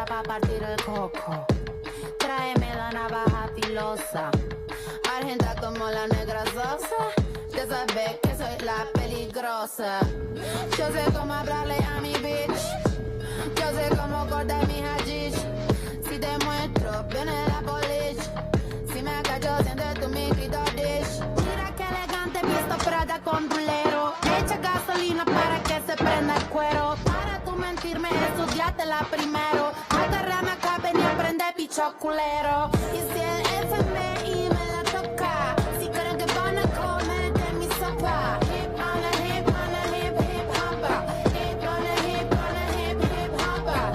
lista pa' partir el coco. Tráeme la navaja filosa, argenta como la negra Sosa. Ya sabes que soy la peligrosa. Yo sé cómo hablarle a mi bitch, yo sé cómo cortar mi hashish. Si te muestro, viene la polish. Si me callo, sientes tu mi clitoris. Mira que elegante, visto Prada con bulero. Echa gasolina para que se prenda el cuero. Para tú mentirme, estudiátela primero. Agárrame acá, ven y aprende, bicho culero. Y si el FMI me la toca, si creen que van a comer de mi sopa. Hip on a hip on a hip hip hopper. Hip on a hip on a hip hip hopper.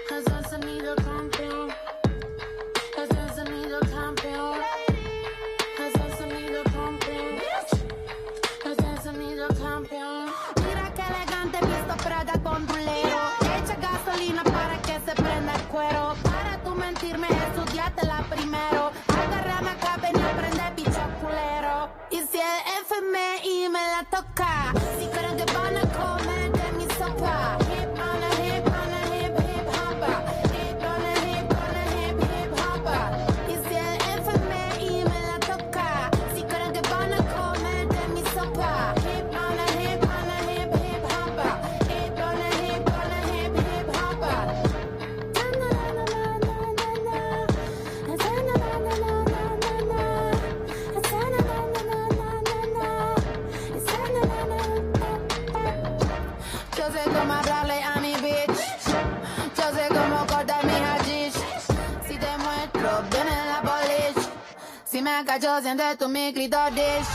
Es el sonido campeón. Es el sonido campeón. Es el sonido campeón. Es el sonido campeón. Mira que elegante, visto Prada con bulero. Echa gasolina para que se prenda el cuero. Para tú mentirme, estudiátela primero. Agárrame acá, ven y aprende, bicho culero. Y si el FMI me la toca, si creen que van a comer de mi sopa. Hip on a hip on a hip hip hopper. Hip on a hip on a hip hip hopper. Y si el FMI me la toca, si creen que van a comer de mi sopa. Hip on a hip on a hip hip hopper. Hip on a hip on a hip hip hopper. Yo sé cómo hablarle a mi bitch, yo sé cómo cortar mi hashish. Si te muestro, viene la polish. Si me cacho, sientes tu mi clitoris.